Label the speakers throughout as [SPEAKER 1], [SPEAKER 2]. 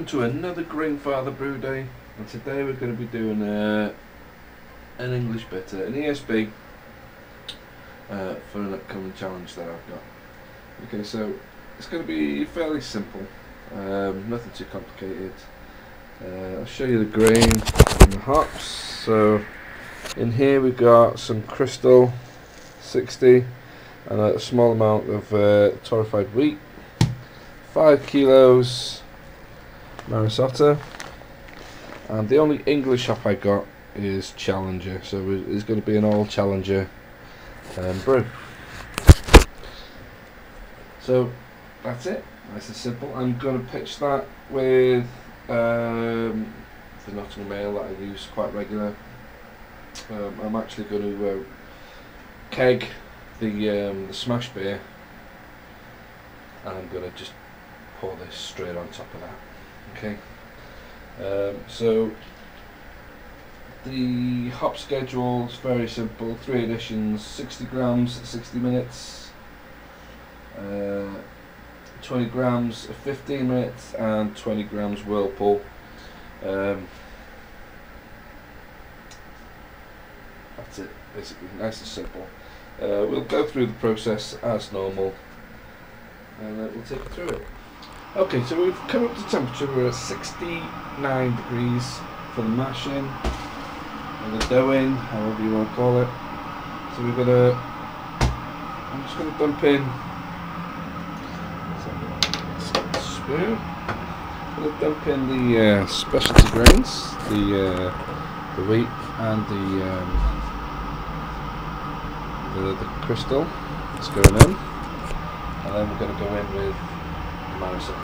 [SPEAKER 1] to another Grainfather Brewday, and today we're going to be doing an English bitter, an ESB, for an upcoming challenge that I've got. Okay, so it's going to be fairly simple, nothing too complicated. I'll show you the grain and the hops. So in here we've got some Crystal 60 and a small amount of torrefied wheat, 5 kilos Marisota, and the only English hop I got is Challenger, so it's going to be an all Challenger brew. So that's it, nice and simple. I'm going to pitch that with the Nottingham ale that I use quite regular. I'm actually going to keg the smash beer, and I'm going to just pour this straight on top of that. Okay, so the hop schedule is very simple: 3 additions, 60 grams at 60 minutes, 20 grams at 15 minutes, and 20 grams whirlpool. That's it, basically, nice and simple. We'll go through the process as normal, and we'll take you through it. Okay, so we've come up to temperature. We're at 69 degrees for the mashing, or the doughing, however you want to call it. So we're gonna, I'm just gonna dump in a spoon. I'm gonna dump in the specialty grains, the wheat and the crystal. It's going in, and then we're gonna go in with Marisota.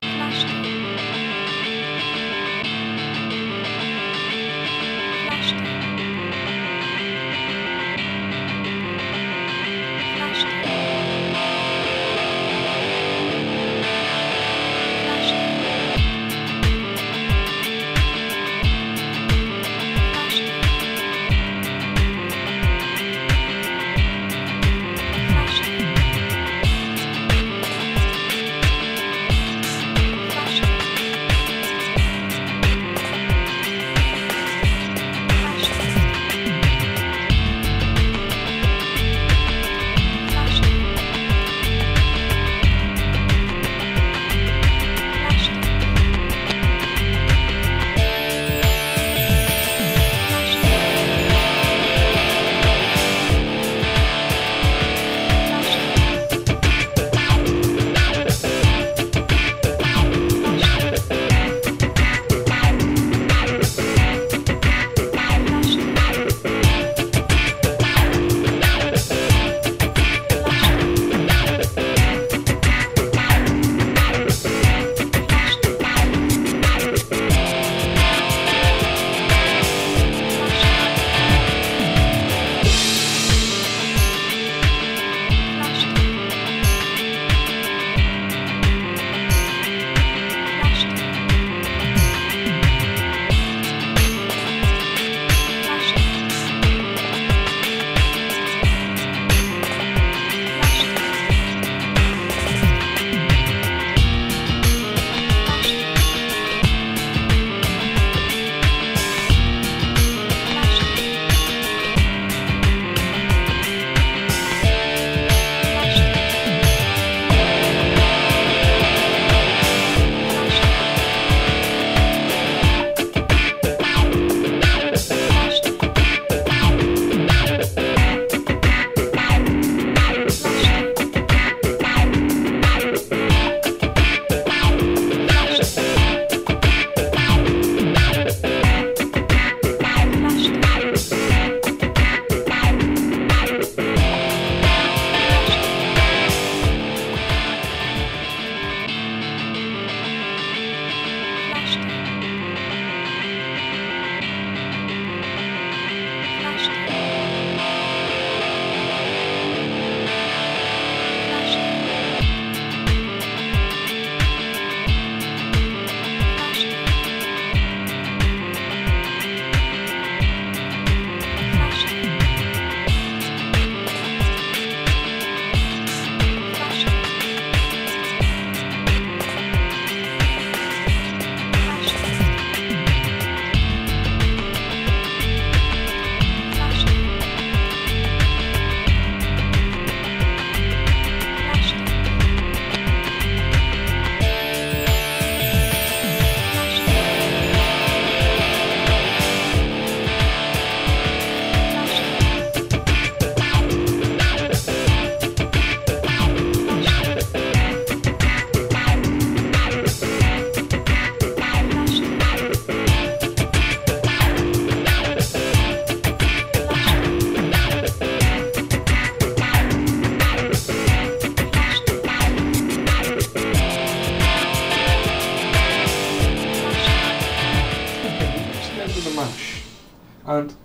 [SPEAKER 1] And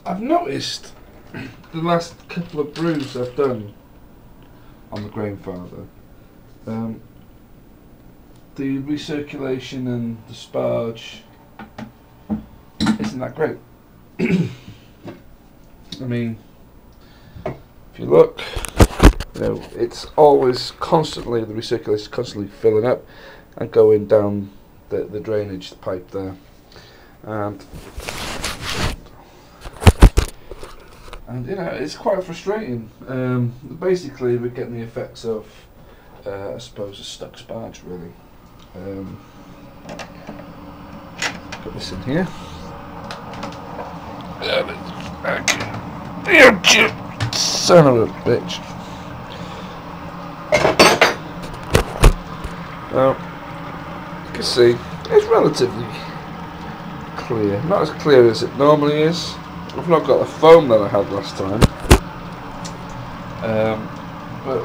[SPEAKER 1] I've noticed the last couple of brews I've done on the Grainfather, the recirculation and the sparge isn't that great. I mean, if you look, you know, it's always constantly, the recirculation is constantly filling up and going down the drainage pipe there, and you know, it's quite frustrating. Basically we're getting the effects of I suppose a stuck sparge really. Put this in here. Son of a bitch. Now, you can see it's relatively clear. Not as clear as it normally is. I've not got the foam that I had last time. But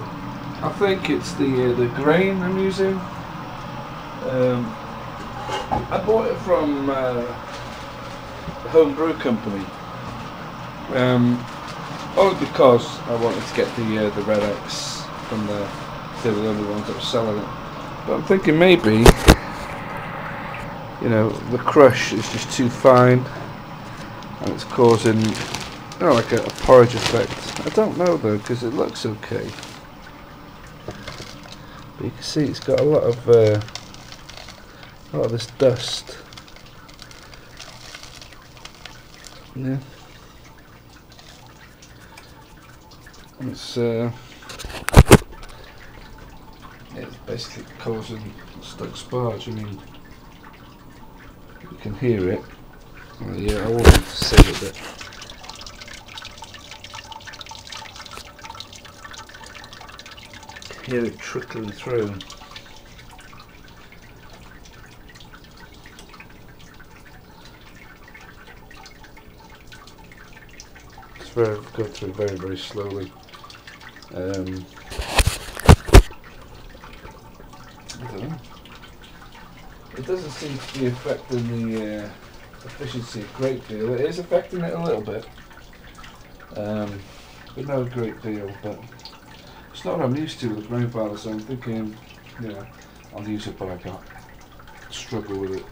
[SPEAKER 1] I think it's the grain I'm using. I bought it from the home brew company. Only because I wanted to get the Red X from they were the only ones that were selling it. But I'm thinking maybe, you know, the crush is just too fine and it's causing, you know, like a porridge effect. I don't know though, because it looks okay. But you can see it's got a lot of this dust. Yeah. It's basically causing stuck sparge. I mean, you can hear it. Well, yeah, I wanted to say it, but hear it trickling through. It's go through very, very slowly. I don't know. It doesn't seem to be affecting the efficiency a great deal. It is affecting it a little bit, but not a great deal. But it's not what I'm used to with the Grainfather, so I'm thinking, you know, I'll use it, but I can't struggle with it,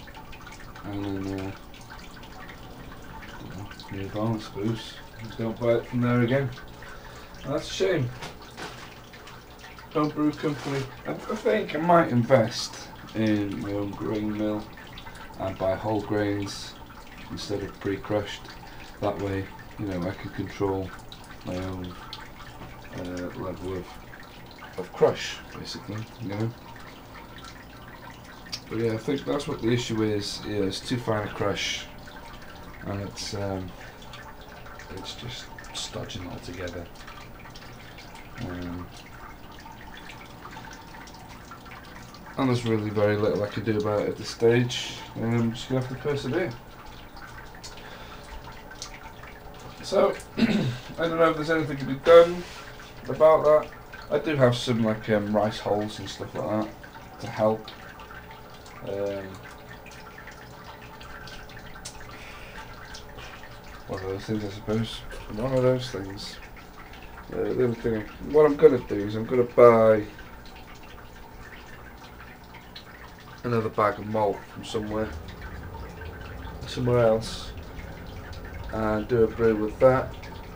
[SPEAKER 1] and then move on, I suppose. Just don't buy it from there again. And that's a shame. Home brew company. I think I might invest in my own grain mill and buy whole grains instead of pre-crushed. That way, you know, I can control my own level of crush, basically, you know. But yeah, I think that's what the issue is. Yeah, it's too fine a crush, and it's just stodging altogether. And there's really very little I can do about it at this stage. I'm just going to have to persevere. So, I don't know if there's anything to be done about that. I do have some like rice hulls and stuff like that to help. One of those things, I suppose. One of those things. The other thing, what I'm going to do is I'm going to buy another bag of malt from somewhere else, and do a brew with that,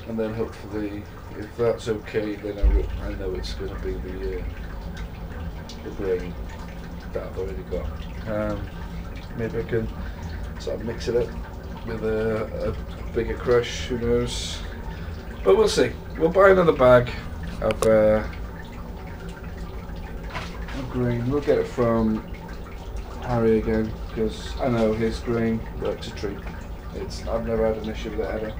[SPEAKER 1] and then hopefully, if that's okay, then I know it's going to be the grain that I've already got. Maybe I can sort of mix it up with a bigger crush, who knows, but we'll see. We'll buy another bag of grain. We'll get it from Harry again, because I know his grain works a treat. I've never had an issue with it ever.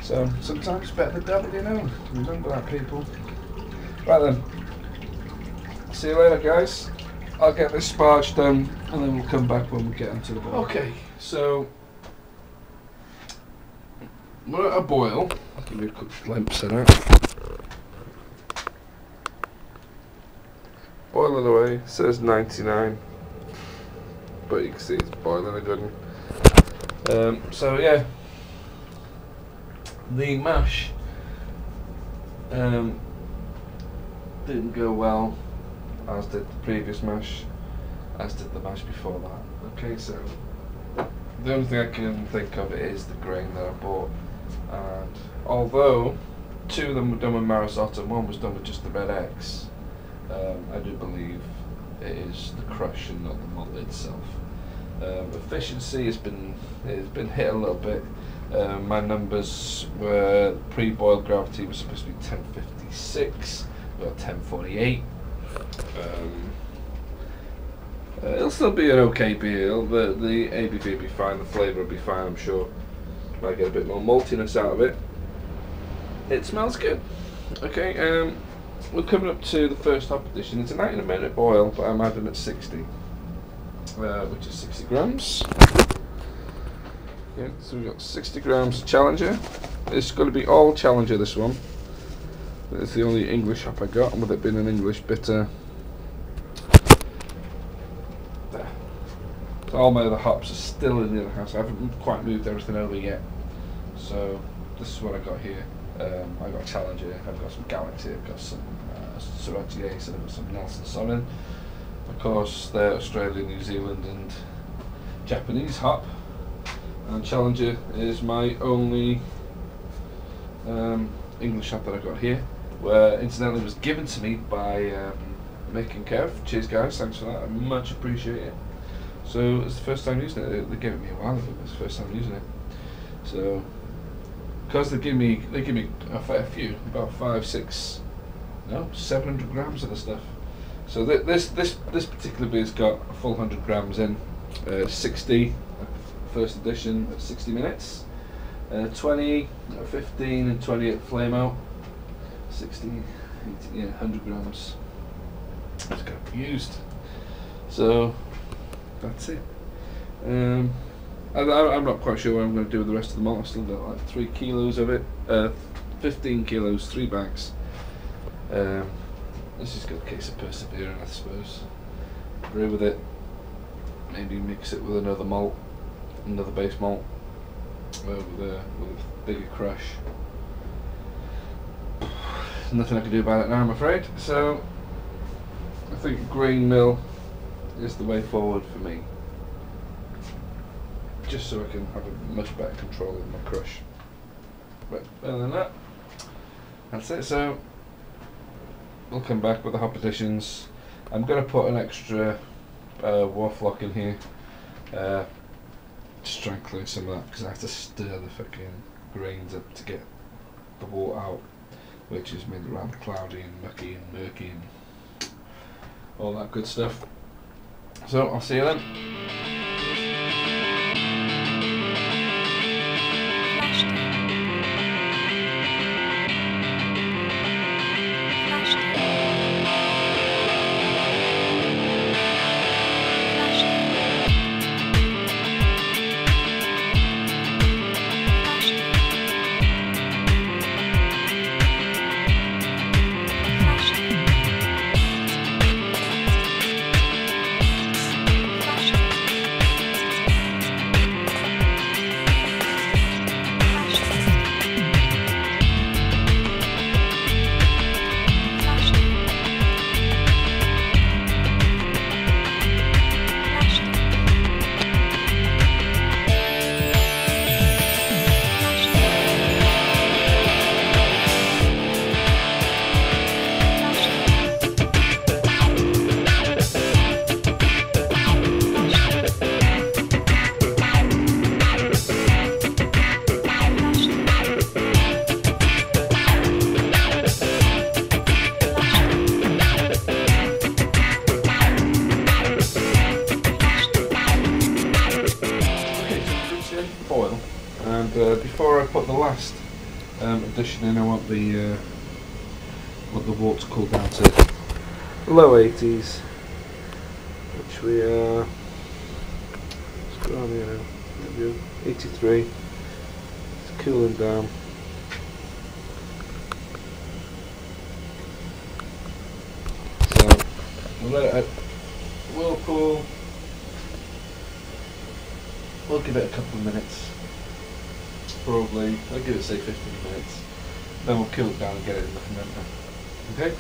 [SPEAKER 1] So sometimes it's better the devil you know. Remember that, people. Right then. See you later, guys. I'll get this sparge done, and then we'll come back when we get into the boil. Okay, so we're at a boil. I'll give you a quick glimpse of that. Boiling away. It says 99. But you can see it's boiling again. So yeah, the mash didn't go well, as did the previous mash, as did the mash before that. Okay, so the only thing I can think of is the grain that I bought, and although 2 of them were done with Marisotto and 1 was done with just the Red X, I do believe it is the crush and not the malt itself. Efficiency has been hit a little bit. My numbers were pre-boil gravity was supposed to be 1056, we got 1048. It'll still be an okay beer. The ABV will be fine, the flavour will be fine, I'm sure. Might get a bit more maltiness out of it. It smells good. Okay, we're coming up to the first hop addition. It's a 90-minute boil, but I'm adding at 60, which is 60 grams. Okay, so we've got 60 grams of Challenger. It's going to be all Challenger, this one. It's the only English hop I got, and with it being an English bitter, there. So all my other hops are still in the other house. I haven't quite moved everything over yet. So this is what I got here. I got Challenger, I've got some Galaxy, I've got some Syrah, so I've got some Nelson Sauvin. Of course, they're Australian, New Zealand, and Japanese hop. And Challenger is my only English hop that I've got here, where incidentally was given to me by Mick and Kev. Cheers guys, thanks for that, I much appreciate it. So it's the first time using it. They gave it me a while ago, but it's the first time using it. So because they give me a fair few, about 700 grams of the stuff. So this particular beer's got a full 100 grams in, 60 first edition at 60 minutes, 20 at 15 and 20 at flame out, 60, 80, yeah, 100 grams. It's got to be used. So that's it. I'm not quite sure what I'm going to do with the rest of the malt. I've still got like 3 kilos of it, 15 kilos, 3 bags. This is a good case of persevering, I suppose. Brew with it, maybe mix it with another malt, another base malt, with a bigger crush. Nothing I can do about it now, I'm afraid. So I think grain mill is the way forward for me, just so I can have a much better control of my crush. But other than that, that's it. So we'll come back with the hop additions. I'm going to put an extra wharf lock in here, just try and clear some of that, because I have to stir the fucking grains up to get the water out, which is made rather cloudy and mucky and murky and all that good stuff. So I'll see you then. Before I put the last addition in, I want the wort to cool down to low 80s, which we are. Let's go on here now. There we go. 83. It's cooling down. So we'll let it whirlpool we'll give it a couple of minutes. Probably, I'll give it say 15 minutes. Then we'll cool it down and get it in the fermenter. Okay?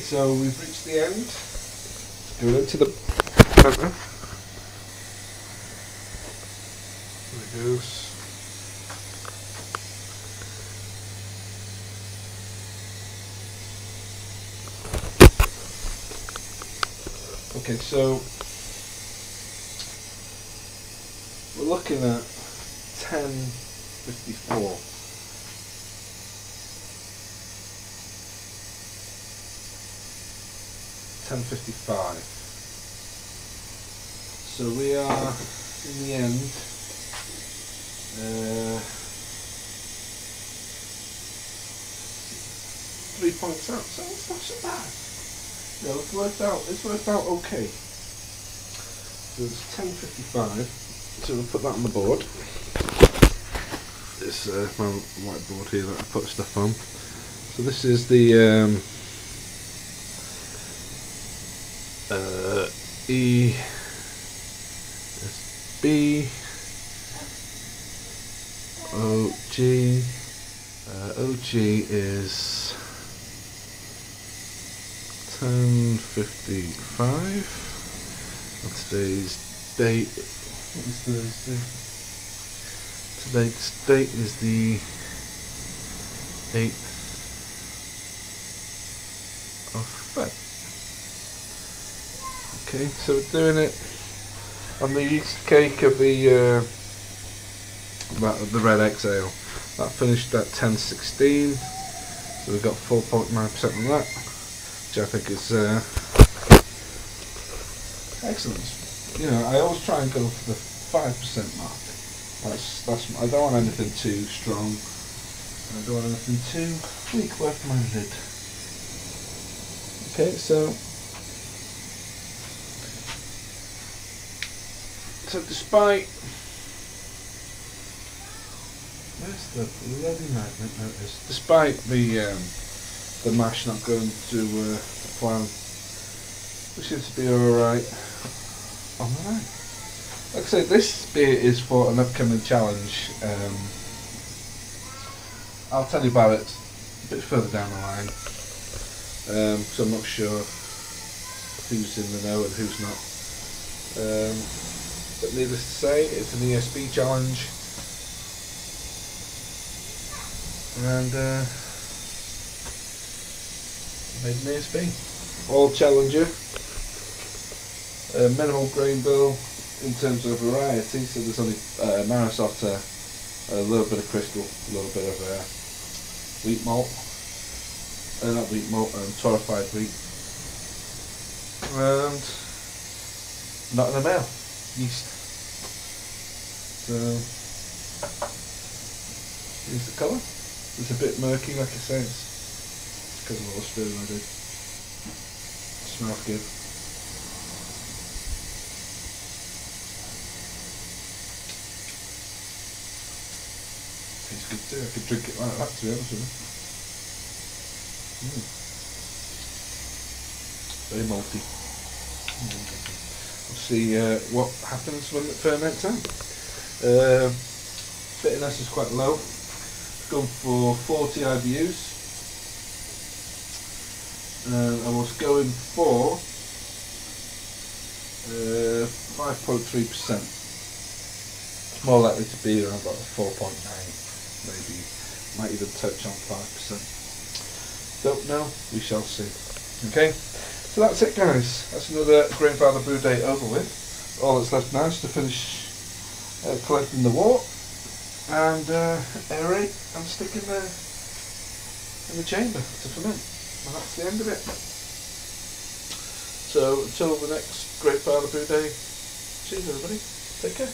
[SPEAKER 1] So we've reached the end. Let's go into the fermenter. There it goes. Okay, so we're looking at 10:54. .55. So we are in the end 3 points out, so it's not so bad. Yeah, it's worked out okay. So it's 10:55, so we'll put that on the board. This my whiteboard here that I put stuff on. So this is the ESB OG. OG is 10:55. And today's date. What is Thursday? Today's date is the 8th of Feb. Okay, so we're doing it on the yeast cake of the red X ale. That finished at 10:16, so we've got 4.9% on that, which I think is excellent. You know, I always try and go for the 5% mark. That's I don't want anything too strong. I don't want anything too weak left-minded. Okay, so despite, where's the bloody magnet notice? Despite the mash not going to plan, we seem to be alright on the night. Like I say, this beer is for an upcoming challenge. I'll tell you about it a bit further down the line, so I'm not sure who's in the know and who's not. But needless to say, it's an ESB challenge, and made an ESB. All challenger, minimal grain bill in terms of variety, so there's only Marisota, a little bit of crystal, a little bit of wheat malt, not wheat malt, torrefied wheat, and not in a male yeast. So here's the colour. It's a bit murky, like I say, it's because of all the stirring I did. Smells good. Tastes good too. I could drink it like that, to be honest with you. Very malty. We'll see what happens when it ferments out. Bitterness is quite low. Gone for 40 IBUs. I was going for 5.3%. It's more likely to be around about 4.9, maybe. Might even touch on 5%. Don't know, we shall see. Okay, so that's it, guys. That's another Grainfather Brewday over with. All that's left now is to finish collecting the wort and aerate and stick in the chamber to ferment. And that's the end of it. So until the next Grainfather Brewday, cheers everybody, take care.